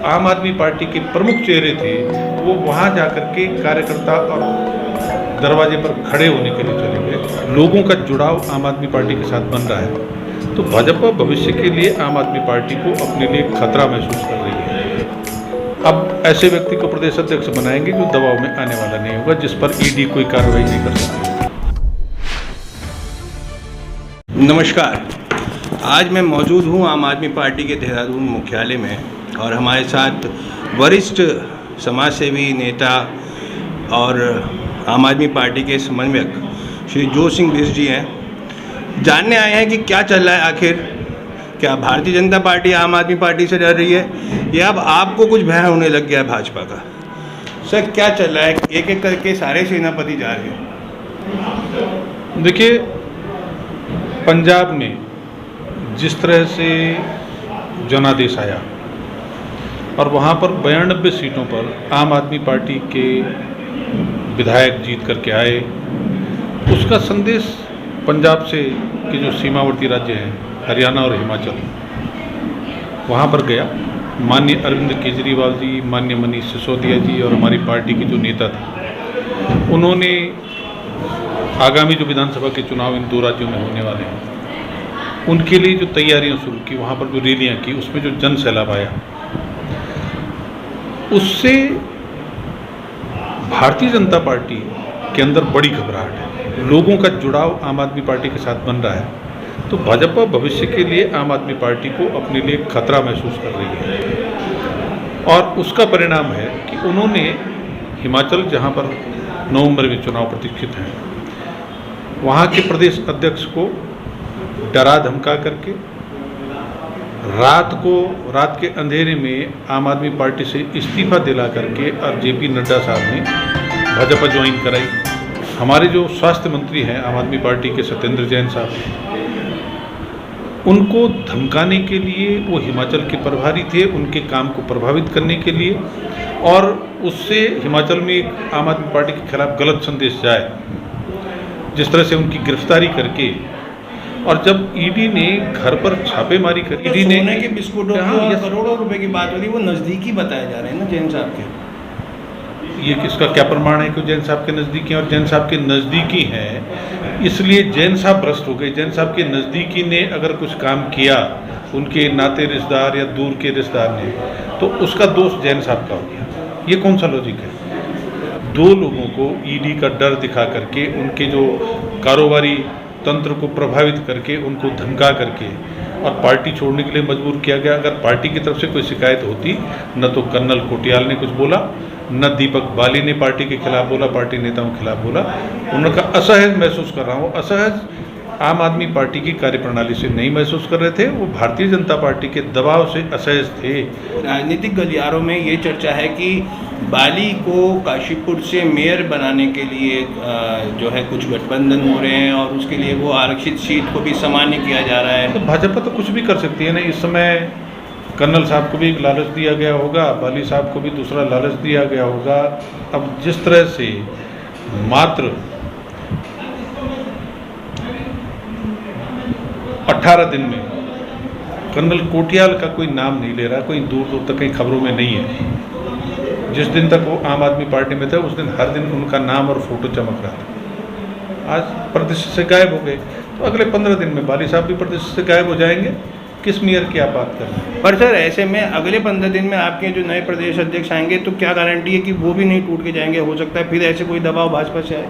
आम आदमी पार्टी के प्रमुख चेहरे थे वो वहाँ जाकर के कार्यकर्ता और दरवाजे पर खड़े होने के लिए चले गए। लोगों का जुड़ाव आम आदमी पार्टी के साथ बन रहा है, तो भाजपा भविष्य के लिए आम आदमी पार्टी को अपने लिए खतरा महसूस कर रही है। अब ऐसे व्यक्ति को प्रदेश अध्यक्ष बनाएंगे जो दबाव में आने वाला नहीं होगा, जिस पर ईडी कोई कार्रवाई नहीं कर सकती। नमस्कार, आज मैं मौजूद हूँ आम आदमी पार्टी के देहरादून मुख्यालय में और हमारे साथ वरिष्ठ समाजसेवी नेता और आम आदमी पार्टी के समन्वयक श्री जोर सिंह बिष्ट जी हैं। जानने आए हैं कि क्या चल रहा है, आखिर क्या भारतीय जनता पार्टी आम आदमी पार्टी से डर रही है या अब आपको कुछ भय होने लग गया है भाजपा का? सर, क्या चल रहा है? एक एक करके सारे सेनापति जा रहे हैं। देखिए, पंजाब में जिस तरह से जनादेश आया और वहाँ पर 92 सीटों पर आम आदमी पार्टी के विधायक जीत करके आए, उसका संदेश पंजाब से के जो सीमावर्ती राज्य हैं हरियाणा और हिमाचल, वहाँ पर गया। माननीय अरविंद केजरीवाल जी, माननीय मनीष सिसोदिया जी और हमारी पार्टी के जो नेता थे, उन्होंने आगामी जो विधानसभा के चुनाव इन दो राज्यों में होने वाले हैं उनके लिए जो तैयारियां शुरू की, वहाँ पर जो रैलियाँ की, उसमें जो जन सैलाब आया, उससे भारतीय जनता पार्टी के अंदर बड़ी घबराहट है। लोगों का जुड़ाव आम आदमी पार्टी के साथ बन रहा है, तो भाजपा भविष्य के लिए आम आदमी पार्टी को अपने लिए खतरा महसूस कर रही है। और उसका परिणाम है कि उन्होंने हिमाचल, जहाँ पर नवंबर में चुनाव प्रतीक्षित हैं, वहाँ के प्रदेश अध्यक्ष को डरा धमका करके रात के अंधेरे में आम आदमी पार्टी से इस्तीफा दिला करके और जेपी नड्डा साहब ने भाजपा ज्वाइन कराई। हमारे जो स्वास्थ्य मंत्री हैं आम आदमी पार्टी के सत्येंद्र जैन साहब, उनको धमकाने के लिए वो हिमाचल के प्रभारी थे, उनके काम को प्रभावित करने के लिए, और उससे हिमाचल में एक आम आदमी पार्टी के खिलाफ गलत संदेश जाए, जिस तरह से उनकी गिरफ्तारी करके। और जब ईडी ने घर पर छापेमारी कर, ईडी ने सोने के बिस्कुटों करोड़ों रुपए की बात हो रही, वो नज़दीकी बताए जा रहे हैं ना जैन साहब के। ये किसका क्या प्रमाण है कि जैन साहब के नज़दीकी हैं? और जैन साहब के नज़दीकी हैं इसलिए जैन साहब भ्रष्ट हो गए। जैन साहब के नज़दीकी ने अगर कुछ काम किया, उनके नाते रिश्तेदार या दूर के रिश्तेदार ने, तो उसका दोष जैन साहब का हो गया। ये कौन सा लॉजिक है? दो लोगों को ईडी का डर दिखा करके, उनके जो कारोबारी तंत्र को प्रभावित करके, उनको धमका करके और पार्टी छोड़ने के लिए मजबूर किया गया। अगर पार्टी की तरफ से कोई शिकायत होती, न तो कर्नल कोटियाल ने कुछ बोला, न दीपक बाली ने पार्टी के खिलाफ बोला, पार्टी नेताओं के खिलाफ बोला। उनका असहज महसूस कर रहा हूँ। असहज आम आदमी पार्टी की कार्यप्रणाली से नहीं महसूस कर रहे थे, वो भारतीय जनता पार्टी के दबाव से असहज थे। राजनीतिक गलियारों में ये चर्चा है कि बाली को काशीपुर से मेयर बनाने के लिए जो है कुछ गठबंधन हो रहे हैं और उसके लिए वो आरक्षित सीट को भी सामान्य किया जा रहा है। तो भाजपा तो कुछ भी कर सकती है ना। इस समय कर्नल साहब को भी एक लालच दिया गया होगा, बाली साहब को भी दूसरा लालच दिया गया होगा। अब जिस तरह से मात्र 18 दिन में कर्नल कोटियाल का कोई नाम नहीं ले रहा, कोई दूर दूर तक कहीं खबरों में नहीं है। जिस दिन तक वो आम आदमी पार्टी में थे, उस दिन हर दिन उनका नाम और फोटो चमक रहा था। आज प्रदेश से गायब हो गए, तो अगले 15 दिन में बाली साहब भी प्रदेश से गायब हो जाएंगे। किस मेयर की आप बात कर रहे हैं? पर सर, ऐसे में अगले 15 दिन में आपके जो नए प्रदेश अध्यक्ष आएंगे, तो क्या गारंटी है कि वो भी नहीं टूट के जाएंगे? हो सकता है फिर ऐसे कोई दबाव भाजपा से आए।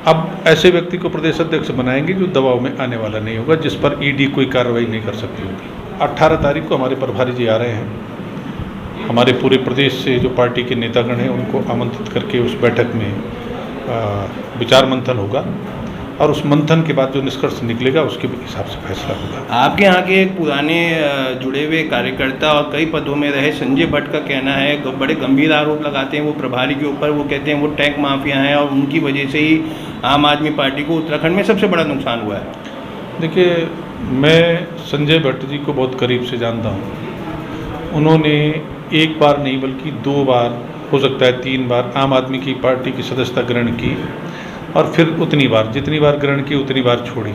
अब ऐसे व्यक्ति को प्रदेश अध्यक्ष बनाएंगे जो दबाव में आने वाला नहीं होगा, जिस पर ईडी कोई कार्रवाई नहीं कर सकती होगी। 18 तारीख को हमारे प्रभारी जी आ रहे हैं। हमारे पूरे प्रदेश से जो पार्टी के नेतागण हैं उनको आमंत्रित करके उस बैठक में विचार मंथन होगा, और उस मंथन के बाद जो निष्कर्ष निकलेगा उसके हिसाब से फैसला होगा। आपके यहाँ के एक पुराने जुड़े हुए कार्यकर्ता और कई पदों में रहे संजय भट्ट का कहना है, बड़े गंभीर आरोप लगाते हैं वो प्रभारी के ऊपर। वो कहते हैं वो टैक्स माफिया हैं और उनकी वजह से ही आम आदमी पार्टी को उत्तराखंड में सबसे बड़ा नुकसान हुआ है। देखिए, मैं संजय भट्ट जी को बहुत करीब से जानता हूँ। उन्होंने एक बार नहीं बल्कि 2 बार, हो सकता है 3 बार आम आदमी की पार्टी की सदस्यता ग्रहण की, और फिर उतनी बार, जितनी बार ग्रहण की उतनी बार छोड़ी।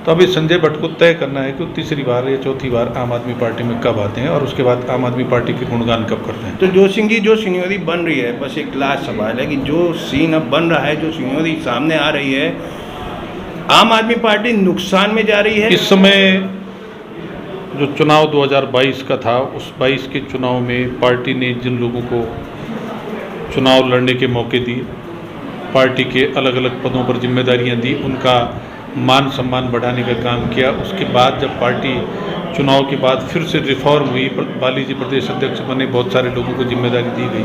तो तो अभी संजय भट्ट को तय करना है कि वो तीसरी बार या चौथी बार आम आदमी पार्टी में कब आते हैं और उसके बाद आम आदमी पार्टी के गुणगान कब करते हैं। तो जोत सिंह जी, जो सीनियरिटी बन रही है, बस एक लास्ट सवाल है कि जो सीन अब बन रहा है, जो सीनियरिटी सामने आ रही है, आम आदमी पार्टी नुकसान में जा रही है इस समय। जो चुनाव 2022 का था, उस 22 के चुनाव में पार्टी ने जिन लोगों को चुनाव लड़ने के मौके दिए, पार्टी के अलग अलग पदों पर जिम्मेदारियां दी, उनका मान सम्मान बढ़ाने का काम किया। उसके बाद जब पार्टी चुनाव के बाद फिर से रिफॉर्म हुई, बाली जी प्रदेश अध्यक्ष बने, बहुत सारे लोगों को जिम्मेदारी दी गई।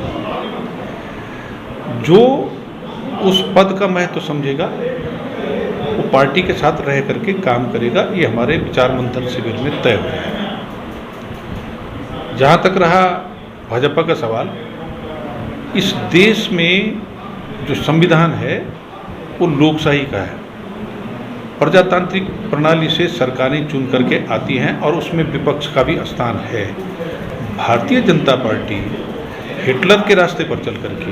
जो उस पद का महत्व समझेगा वो पार्टी के साथ रह करके काम करेगा। ये हमारे विचार मंथन शिविर में तय हो है। जहाँ तक रहा भाजपा का सवाल, इस देश में जो संविधान है वो लोकशाही का है। प्रजातांत्रिक प्रणाली से सरकारें चुन करके आती हैं और उसमें विपक्ष का भी स्थान है। भारतीय जनता पार्टी हिटलर के रास्ते पर चल करके,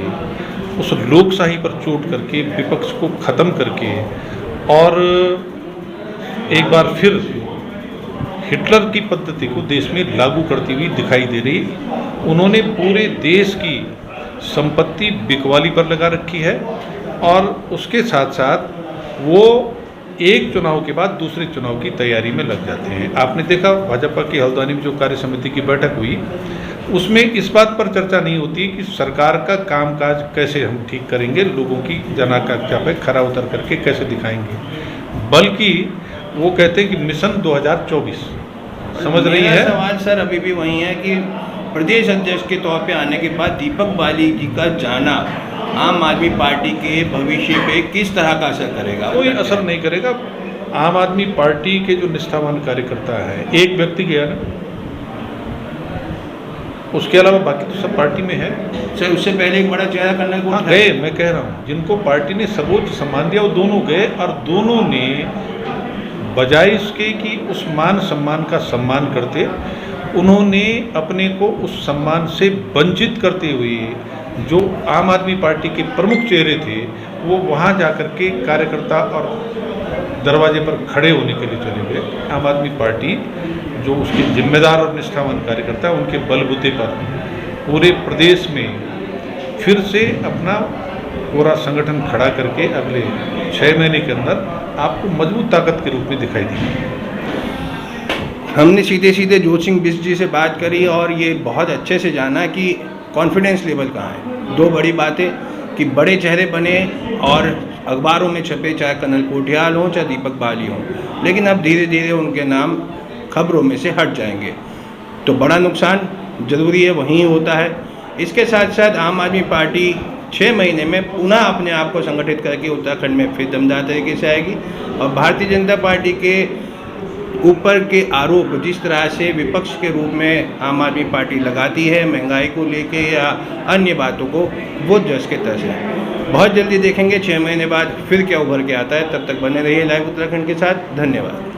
उस लोकशाही पर चोट करके, विपक्ष को ख़त्म करके और एक बार फिर हिटलर की पद्धति को देश में लागू करती हुई दिखाई दे रही। उन्होंने पूरे देश की संपत्ति बिकवाली पर लगा रखी है और उसके साथ साथ वो एक चुनाव के बाद दूसरे चुनाव की तैयारी में लग जाते हैं। आपने देखा भाजपा की हल्द्वानी में जो कार्य समिति की बैठक हुई, उसमें इस बात पर चर्चा नहीं होती कि सरकार का कामकाज कैसे हम ठीक करेंगे, लोगों की जनाकांक्षा पे खरा उतर करके कैसे दिखाएंगे, बल्कि वो कहते हैं कि मिशन 2024। समझ रही है। सवाल सर अभी भी वही है कि प्रदेश अध्यक्ष के तौर पे आने के बाद दीपक बाली जी का जाना आम आदमी पार्टी के भविष्य पे किस तरह का असर करेगा? कोई असर नहीं करेगा। आम आदमी पार्टी के जो निष्ठावान कार्यकर्ता है, एक व्यक्ति गया ना, उसके अलावा बाकी तो सब पार्टी में है। सर उससे पहले एक बड़ा चेहरा करने को गए, मैं कह रहा हूँ जिनको पार्टी ने सर्वोच्च सम्मान दिया वो दोनों गए और दोनों ने बजाय इसके कि उस मान सम्मान का सम्मान करते, उन्होंने अपने को उस सम्मान से वंचित करते हुए जो आम आदमी पार्टी के प्रमुख चेहरे थे वो वहाँ जाकर के कार्यकर्ता और दरवाजे पर खड़े होने के लिए चले गए। आम आदमी पार्टी जो उसके जिम्मेदार और निष्ठावान कार्यकर्ता है, उनके बलबूते पर पूरे प्रदेश में फिर से अपना पूरा संगठन खड़ा करके अगले 6 महीने के अंदर आपको मजबूत ताकत के रूप में दिखाई देगी। हमने सीधे सीधे जोत सिंह बिष्ट जी से बात करी और ये बहुत अच्छे से जाना कि कॉन्फिडेंस लेवल कहाँ है। दो बड़ी बातें कि बड़े चेहरे बने और अखबारों में छपे, चाहे कर्नल कोठियाल हों चाहे दीपक बाली हों, लेकिन अब धीरे धीरे उनके नाम खबरों में से हट जाएंगे, तो बड़ा नुकसान ज़रूरी है वहीं होता है। इसके साथ साथ आम आदमी पार्टी 6 महीने में पुनः अपने आप को संगठित करके उत्तराखंड में फिर दमदार तरीके से आएगी और भारतीय जनता पार्टी के ऊपर के आरोप जिस तरह से विपक्ष के रूप में आम आदमी पार्टी लगाती है, महंगाई को लेके या अन्य बातों को, वो जस के तस है। बहुत जल्दी देखेंगे 6 महीने बाद फिर क्या उभर के आता है। तब तक बने रहिए लाइव उत्तराखंड के साथ। धन्यवाद।